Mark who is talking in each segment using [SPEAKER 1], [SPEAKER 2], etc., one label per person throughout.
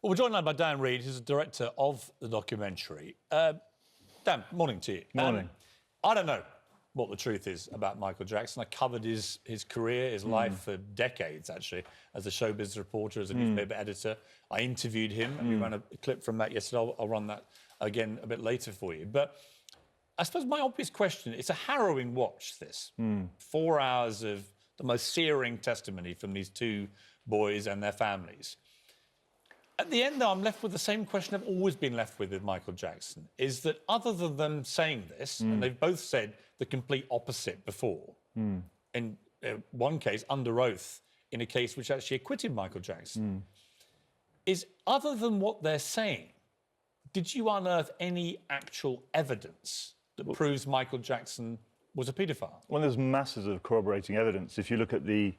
[SPEAKER 1] Well, we're joined now by Dan Reid, who's the director of the documentary. Dan, morning to you.
[SPEAKER 2] Morning.
[SPEAKER 1] I don't know what the truth is about Michael Jackson. I covered his career, his life for decades, actually, as a showbiz reporter, as a newspaper editor. I interviewed him, and we ran a clip from that yesterday. I'll run that again a bit later for you. But I suppose my obvious question, it's a harrowing watch, this. 4 hours of the most searing testimony from these two boys and their families. At the end, though, I'm left with the same question I've always been left with Michael Jackson, is that other than them saying this, and they've both said the complete opposite before, in one case, under oath, in a case which actually acquitted Michael Jackson, is other than what they're saying, did you unearth any actual evidence that proves Michael Jackson was a paedophile?
[SPEAKER 2] Well, there's masses of corroborating evidence. If you look at the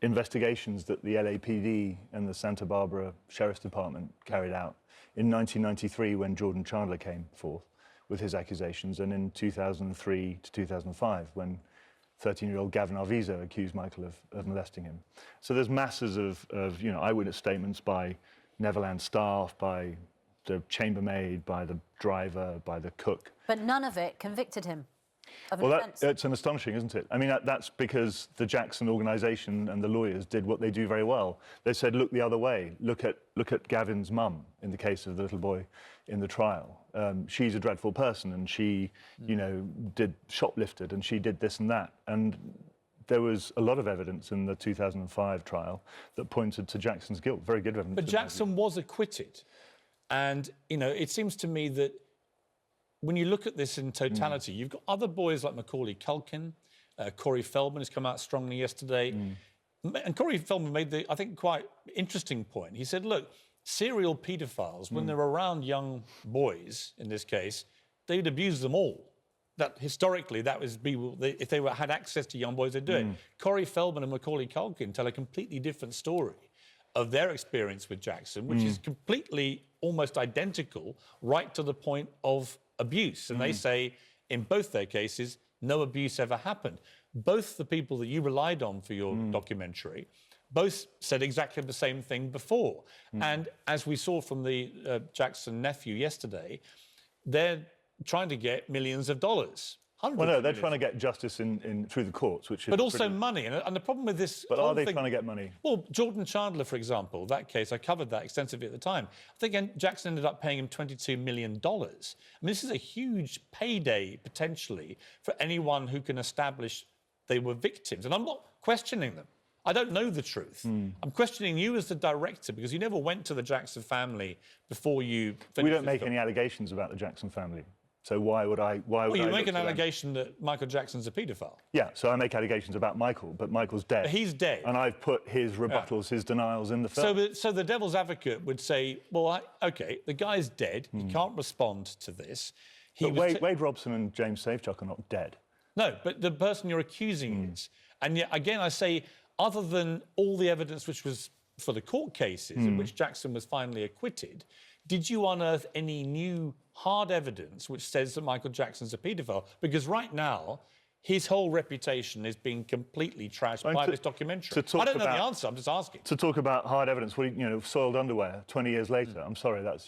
[SPEAKER 2] investigations that the LAPD and the Santa Barbara Sheriff's Department carried out in 1993 when Jordan Chandler came forth with his accusations, and in 2003 to 2005 when 13-year-old Gavin Arvizo accused Michael of molesting him. So there's masses of eyewitness statements by Neverland staff, by the chambermaid, by the driver, by the cook.
[SPEAKER 3] But none of it convicted him of an
[SPEAKER 2] Well,
[SPEAKER 3] offence.
[SPEAKER 2] it's an astonishing, isn't it? I mean, that's because the Jackson organisation and the lawyers did what they do very well. They said, look the other way. Look at Gavin's mum in the case of the little boy in the trial. She's a dreadful person, and she, shoplifted, and she did this and that. And there was a lot of evidence in the 2005 trial that pointed to Jackson's guilt. Very good evidence.
[SPEAKER 1] But Jackson was acquitted. And, it seems to me that when you look at this in totality, you've got other boys like Macaulay Culkin, Corey Feldman has come out strongly yesterday. And Corey Feldman made the, I think, quite interesting point. He said, look, serial paedophiles, when they're around young boys, in this case, they'd abuse them all. That historically, that was people, if they had access to young boys, they'd do it. Corey Feldman and Macaulay Culkin tell a completely different story of their experience with Jackson, which is completely almost identical, right to the point of abuse. And they say, in both their cases, no abuse ever happened. Both the people that you relied on for your documentary, both said exactly the same thing before. And as we saw from the Jackson nephew yesterday, they're trying to get millions of dollars.
[SPEAKER 2] Well, no, they're trying to get justice through the courts, which is...
[SPEAKER 1] But also money. And the problem with this...
[SPEAKER 2] But are they trying to get money?
[SPEAKER 1] Well, Jordan Chandler, for example, that case, I covered that extensively at the time. I think Jackson ended up paying him $22 million. I mean, this is a huge payday, potentially, for anyone who can establish they were victims. And I'm not questioning them. I don't know the truth. I'm questioning you as the director, because you never went to the Jackson family before you finished.
[SPEAKER 2] We don't make any allegations about the Jackson family. So why would I...
[SPEAKER 1] Well, you make an allegation that Michael Jackson's a paedophile.
[SPEAKER 2] Yeah, so I make allegations about Michael, but Michael's dead.
[SPEAKER 1] But he's dead.
[SPEAKER 2] And I've put his rebuttals, his denials in the film.
[SPEAKER 1] So the devil's advocate would say, well, OK, the guy's dead. He can't respond to this.
[SPEAKER 2] But Wade Robson and James Safechuck are not dead.
[SPEAKER 1] No, but the person you're accusing is. And yet, again, I say, other than all the evidence which was for the court cases in which Jackson was finally acquitted, did you unearth any new hard evidence which says that Michael Jackson's a paedophile? Because right now, his whole reputation is being completely trashed by this documentary. I don't know the answer, I'm just asking.
[SPEAKER 2] To talk about hard evidence, soiled underwear 20 years later, I'm sorry, that's,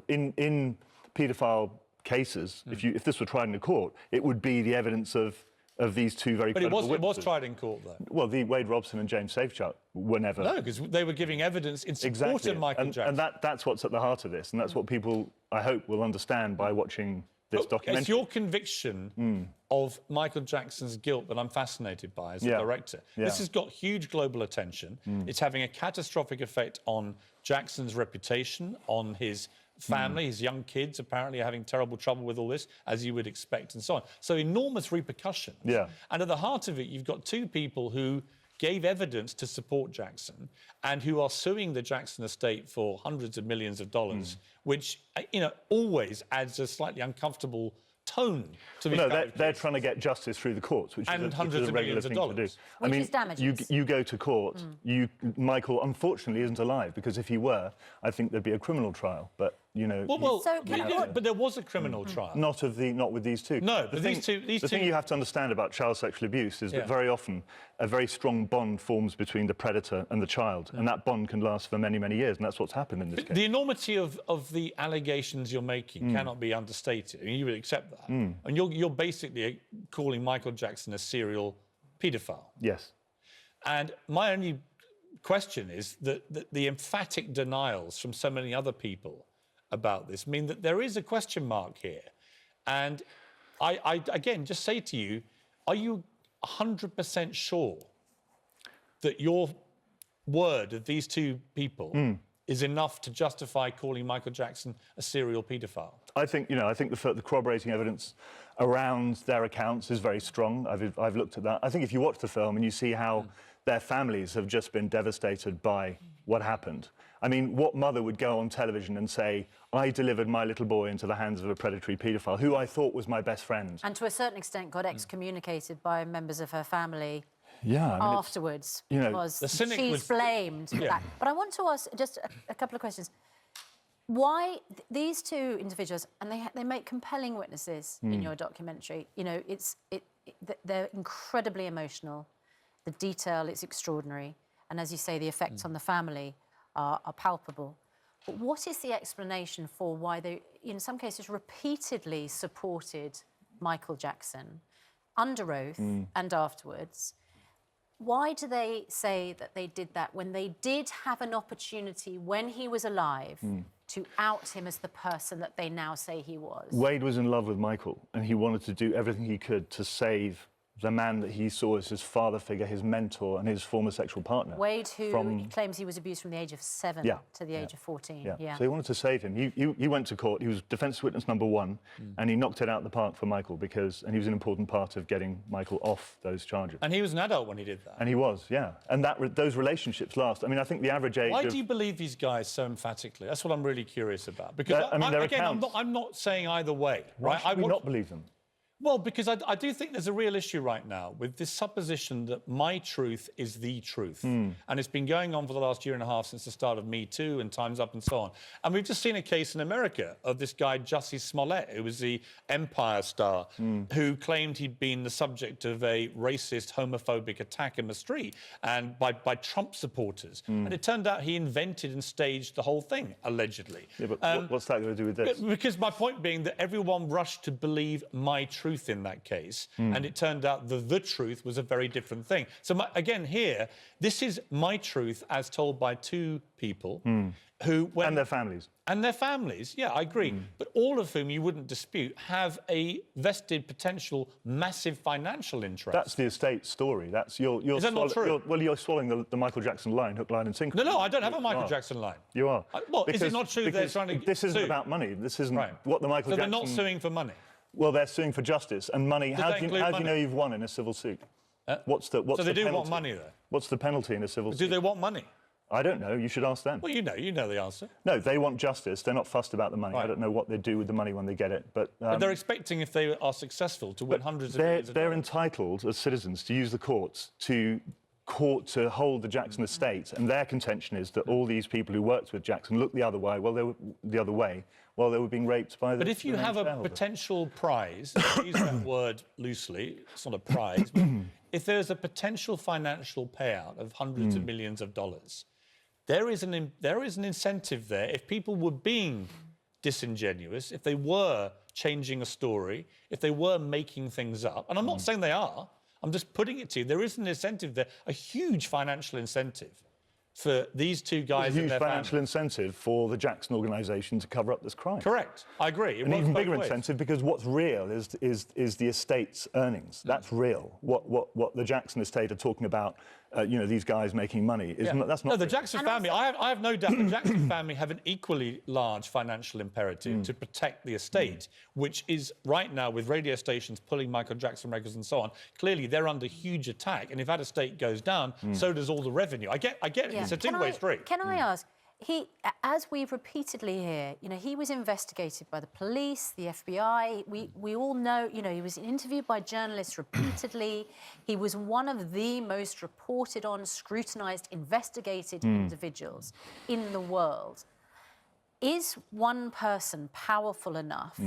[SPEAKER 2] in paedophile cases, if this were tried in a court, it would be the evidence of these two very credible witnesses.
[SPEAKER 1] But it was tried in court, though.
[SPEAKER 2] Well, the Wade Robson and James Safechuck were never...
[SPEAKER 1] No, because they were giving evidence in support of Michael Jackson.
[SPEAKER 2] And that's what's at the heart of this, and that's what people, I hope, will understand by watching this documentary.
[SPEAKER 1] It's your conviction of Michael Jackson's guilt that I'm fascinated by as a director. This has got huge global attention. It's having a catastrophic effect on Jackson's reputation, on his family, his young kids apparently are having terrible trouble with all this, as you would expect, and so on. So enormous repercussions. Yeah. And at the heart of it, you've got two people who gave evidence to support Jackson and who are suing the Jackson estate for hundreds of millions of dollars, which, always adds a slightly uncomfortable tone to these
[SPEAKER 2] they're trying to get justice through the courts, which is a regular thing to do.
[SPEAKER 3] Which is damages.
[SPEAKER 2] You go to court, Michael, unfortunately, isn't alive, because if he were, I think there'd be a criminal trial. But, you know.
[SPEAKER 1] Well,
[SPEAKER 3] So can I-
[SPEAKER 1] but there was a criminal trial.
[SPEAKER 2] Not with these two.
[SPEAKER 1] No, but
[SPEAKER 2] the thing you have to understand about child sexual abuse is that very often a very strong bond forms between the predator and the child, and that bond can last for many, many years, and that's what's happened in this case.
[SPEAKER 1] The enormity of the allegations you're making cannot be understated. I mean, you would accept that. And you're basically calling Michael Jackson a serial paedophile.
[SPEAKER 2] Yes.
[SPEAKER 1] And my only question is that the emphatic denials from so many other people about this mean that there is a question mark here. And I again, just say to you, are you 100% sure that your word of these two people is enough to justify calling Michael Jackson a serial paedophile?
[SPEAKER 2] I think the corroborating evidence around their accounts is very strong. I've looked at that. I think if you watch the film and you see how their families have just been devastated by what happened. I mean, what mother would go on television and say, I delivered my little boy into the hands of a predatory paedophile, who I thought was my best friend?
[SPEAKER 3] And to a certain extent got excommunicated by members of her family afterwards,
[SPEAKER 2] you know,
[SPEAKER 3] because
[SPEAKER 1] she's
[SPEAKER 3] blamed for that. But I want to ask just a couple of questions. Why these two individuals, and they make compelling witnesses in your documentary, you know, they're incredibly emotional. The detail is extraordinary. And as you say, the effects on the family are palpable. But what is the explanation for why they, in some cases, repeatedly supported Michael Jackson under oath and afterwards? Why do they say that they did that when they did have an opportunity when he was alive to out him as the person that they now say he was?
[SPEAKER 2] Wade was in love with Michael, and he wanted to do everything he could to save the man that he saw as his father figure, his mentor, and his former sexual partner.
[SPEAKER 3] Wade, who claims he was abused from the age of 7 to the age of 14.
[SPEAKER 2] Yeah. So he wanted to save him. He went to court. He was defence witness number 1, and he knocked it out of the park for Michael and he was an important part of getting Michael off those charges.
[SPEAKER 1] And he was an adult when he did that.
[SPEAKER 2] And he was, yeah. And those relationships last. I mean, I think the average age.
[SPEAKER 1] Why do you believe these guys so emphatically? That's what I'm really curious about. Because I'm not saying either way.
[SPEAKER 2] Why should we not believe them?
[SPEAKER 1] Well, because I do think there's a real issue right now with this supposition that my truth is the truth. And it's been going on for the last year and a half since the start of Me Too and Time's Up and so on. And we've just seen a case in America of this guy, Jussie Smollett, who was the Empire star, who claimed he'd been the subject of a racist, homophobic attack in the street and by Trump supporters. And it turned out he invented and staged the whole thing, allegedly.
[SPEAKER 2] Yeah, but what's that got to do with this?
[SPEAKER 1] Because my point being that everyone rushed to believe my truth in that case, and it turned out the truth was a very different thing. So again, here, this is my truth as told by two people who...
[SPEAKER 2] and their families.
[SPEAKER 1] And their families, yeah, I agree. But all of whom, you wouldn't dispute, have a vested potential massive financial interest.
[SPEAKER 2] That's the estate story. That's
[SPEAKER 1] Is that not true?
[SPEAKER 2] You're swallowing the Michael Jackson line, hook, line and sinker.
[SPEAKER 1] No, I don't have a Michael Jackson line.
[SPEAKER 2] You are.
[SPEAKER 1] Is it not true they're trying to
[SPEAKER 2] This isn't
[SPEAKER 1] sue?
[SPEAKER 2] about money. This isn't what the Michael Jackson...
[SPEAKER 1] So they're not suing for money?
[SPEAKER 2] Well, they're suing for justice and money. How do you know you've won in a civil suit? What's the
[SPEAKER 1] so they do
[SPEAKER 2] penalty?
[SPEAKER 1] want money, though?
[SPEAKER 2] What's the penalty in a civil suit?
[SPEAKER 1] Do they want money?
[SPEAKER 2] I don't know. You should ask them.
[SPEAKER 1] Well, you know the answer.
[SPEAKER 2] No, they want justice. They're not fussed about the money. I don't know what they do with the money when they get it. But
[SPEAKER 1] they're expecting, if they are successful, to win hundreds of millions of dollars.
[SPEAKER 2] They're entitled, as citizens, to use the courts to hold the Jackson estate, and their contention is that all these people who worked with Jackson looked the other way while they were being raped by the...
[SPEAKER 1] But if you have a potential prize, I use that word loosely, it's not a prize, but if there's a potential financial payout of hundreds of millions of dollars, there is an incentive there. If people were being disingenuous, if they were changing a story, if they were making things up, and I'm not saying they are, I'm just putting it to you, there is an incentive there, a huge financial incentive for these two guys and their
[SPEAKER 2] huge financial incentive for the Jackson organisation to cover up this crime.
[SPEAKER 1] Correct, I agree.
[SPEAKER 2] An even bigger incentive, because what's real is the estate's earnings. That's real. What the Jackson estate are talking about, these guys making money, that's not
[SPEAKER 1] No, the
[SPEAKER 2] real.
[SPEAKER 1] Jackson family, I have no doubt the Jackson family have an equally large financial imperative to protect the estate, which is right now, with radio stations pulling Michael Jackson records and so on, clearly they're under huge attack. And if that estate goes down, so does all the revenue. I get it. It's a two-way street.
[SPEAKER 3] Can I ask, as we repeatedly hear, he was investigated by the police, the FBI. We all know, he was interviewed by journalists repeatedly. He was one of the most reported on, scrutinised, investigated individuals in the world. is one person powerful enough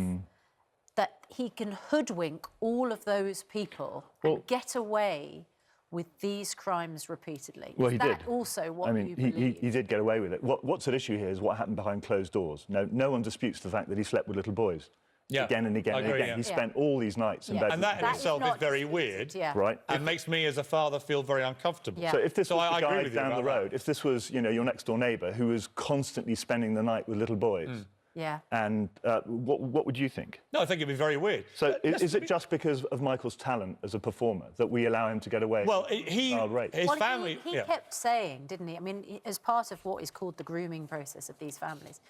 [SPEAKER 3] that he can hoodwink all of those people and get away with these crimes repeatedly?
[SPEAKER 2] Well,
[SPEAKER 3] is
[SPEAKER 2] he
[SPEAKER 3] that
[SPEAKER 2] did.
[SPEAKER 3] also what
[SPEAKER 2] I mean,
[SPEAKER 3] you believe?
[SPEAKER 2] he did get away with it. What's at issue here is what happened behind closed doors. No one disputes the fact that he slept with little boys.
[SPEAKER 1] Yeah.
[SPEAKER 2] Again and again
[SPEAKER 1] I
[SPEAKER 2] and
[SPEAKER 1] agree,
[SPEAKER 2] again.
[SPEAKER 1] yeah.
[SPEAKER 2] He spent all these nights in bed.
[SPEAKER 1] And
[SPEAKER 2] with
[SPEAKER 1] that in
[SPEAKER 2] them.
[SPEAKER 1] itself is very weird,
[SPEAKER 2] Right?
[SPEAKER 1] and makes me as a father feel very uncomfortable.
[SPEAKER 3] Yeah.
[SPEAKER 2] So if this was
[SPEAKER 1] I
[SPEAKER 2] the
[SPEAKER 1] agree
[SPEAKER 2] guy
[SPEAKER 1] with you
[SPEAKER 2] down the
[SPEAKER 1] about that.
[SPEAKER 2] road, if this was, you know, your next door neighbour who was constantly spending the night with little boys,
[SPEAKER 3] Yeah.
[SPEAKER 2] and what would you think?
[SPEAKER 1] No, I think it'd be very weird.
[SPEAKER 2] So is it just because of Michael's talent as a performer that we allow him to get away?
[SPEAKER 1] Well,
[SPEAKER 2] with child rape?
[SPEAKER 1] his
[SPEAKER 3] Well,
[SPEAKER 1] family...
[SPEAKER 3] he kept saying, didn't he? I mean, as part of what is called the grooming process of these families,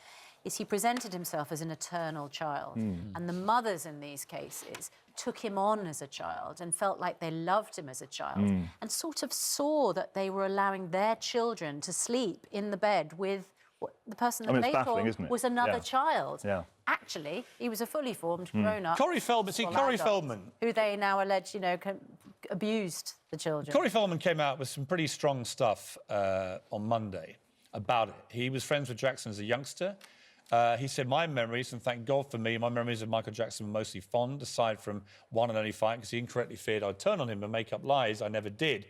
[SPEAKER 3] is he presented himself as an eternal child. And the mothers in these cases took him on as a child and felt like they loved him as a child and sort of saw that they were allowing their children to sleep in the bed with the person that
[SPEAKER 2] it's
[SPEAKER 3] they
[SPEAKER 2] baffling,
[SPEAKER 3] thought
[SPEAKER 2] isn't it?
[SPEAKER 3] was another
[SPEAKER 2] Yeah.
[SPEAKER 3] child.
[SPEAKER 2] Yeah.
[SPEAKER 3] Actually, he was a fully formed, grown-up...
[SPEAKER 1] Corey Feldman, see,
[SPEAKER 3] full
[SPEAKER 1] Corey
[SPEAKER 3] adult,
[SPEAKER 1] Feldman...
[SPEAKER 3] who they now allege, you know, abused the children.
[SPEAKER 1] Corey Feldman came out with some pretty strong stuff on Monday about it. He was friends with Jackson as a youngster. He said, my memories, and thank God for me, my memories of Michael Jackson were mostly fond, aside from one and only fight, because he incorrectly feared I'd turn on him and make up lies. I never did.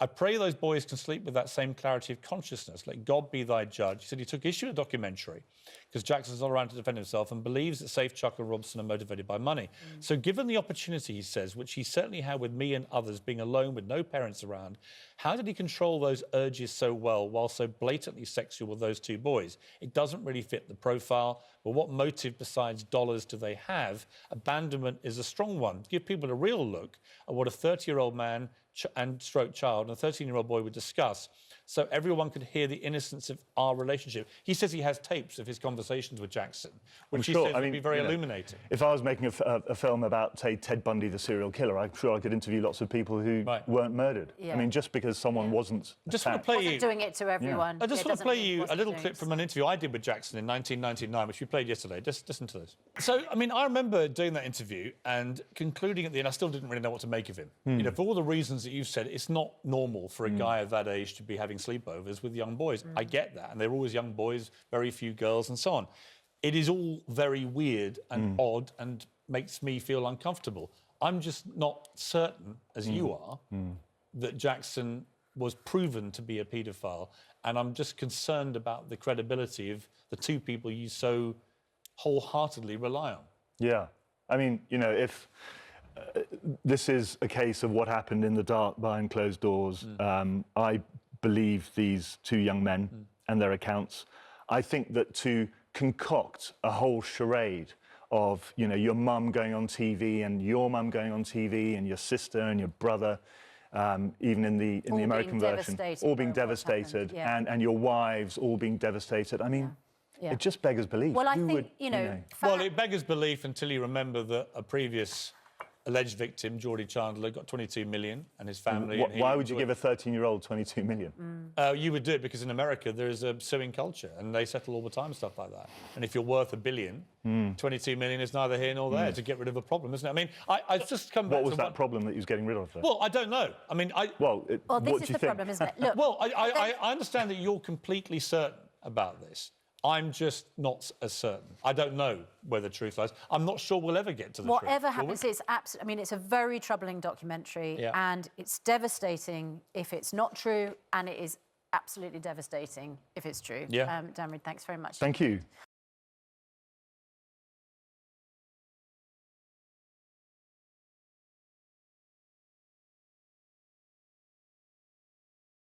[SPEAKER 1] I pray those boys can sleep with that same clarity of consciousness. Let God be thy judge. He said he took issue with the documentary because Jackson's not around to defend himself and believes that Safe Chuck and Robson are motivated by money. So given the opportunity, he says, which he certainly had with me and others, being alone with no parents around, how did he control those urges so well while so blatantly sexual with those two boys? It doesn't really fit the profile. But what motive besides dollars do they have? Abandonment is a strong one. Give people a real look at what a 30-year-old man and stroke child and a 13-year-old boy would discuss, so everyone could hear the innocence of our relationship. He says he has tapes of his conversations with Jackson, which he says would be very illuminating.
[SPEAKER 2] If I was making a film about, say, Ted Bundy, the serial killer, I'm sure I could interview lots of people who weren't murdered.
[SPEAKER 3] Yeah.
[SPEAKER 2] I mean, just because someone wasn't
[SPEAKER 1] Just want to
[SPEAKER 2] attacked.
[SPEAKER 1] play
[SPEAKER 3] Wasn't
[SPEAKER 1] you...
[SPEAKER 3] doing it to everyone.
[SPEAKER 1] I just
[SPEAKER 3] It
[SPEAKER 1] want to
[SPEAKER 3] doesn't
[SPEAKER 1] play
[SPEAKER 3] mean
[SPEAKER 1] you a
[SPEAKER 3] wasn't
[SPEAKER 1] little
[SPEAKER 3] doing
[SPEAKER 1] clip
[SPEAKER 3] it.
[SPEAKER 1] from an interview I did with Jackson in 1999, which we played yesterday. Just listen to this. So, I mean, I remember doing that interview and concluding at the end, I still didn't really know what to make of him. You know, for all the reasons that you've said, it's not normal for a guy of that age to be having sleepovers with young boys. I get that. And they're always young boys, very few girls and so on. It is all very weird and odd and makes me feel uncomfortable. I'm just not certain, as you are, that Jackson was proven to be a paedophile. And I'm just concerned about the credibility of the two people you so wholeheartedly rely on.
[SPEAKER 2] Yeah. I mean, you know, if this is a case of what happened in the dark behind closed doors, I believe these two young men and their accounts. I think that to concoct a whole charade of, you know, your mum going on TV and your mum going on TV and your sister and your brother, even in the American version, all being devastated, and your wives all being devastated. I mean, it just beggars belief.
[SPEAKER 3] Well, I
[SPEAKER 2] Who
[SPEAKER 3] think,
[SPEAKER 2] would,
[SPEAKER 3] you know...
[SPEAKER 1] Well, it beggars belief until you remember that a previous alleged victim, Geordie Chandler, got 22 million and his family...
[SPEAKER 2] Why would you give a 13-year-old 22 million?
[SPEAKER 1] You would do it because in America there is a suing culture and they settle all the time, stuff like that. And if you're worth $1 billion, 22 million is neither here nor there to get rid of a problem, isn't it? I mean, I just come back
[SPEAKER 2] What was
[SPEAKER 1] to
[SPEAKER 2] that problem that he was getting rid of, though?
[SPEAKER 1] Well, I don't know. I mean,
[SPEAKER 3] Well, this
[SPEAKER 2] what do
[SPEAKER 3] is
[SPEAKER 2] you
[SPEAKER 3] the
[SPEAKER 2] think?
[SPEAKER 3] problem, isn't it? Look,
[SPEAKER 1] Well, I understand that you're completely certain about this. I'm just not as certain. I don't know where the truth lies. I'm not sure we'll ever get to the truth.
[SPEAKER 3] whatever happens, it's absolutely... I mean, it's a very troubling documentary and it's devastating if it's not true, and it is absolutely devastating if it's true.
[SPEAKER 1] Yeah.
[SPEAKER 3] Dan Reid, thanks very much.
[SPEAKER 2] Thank you.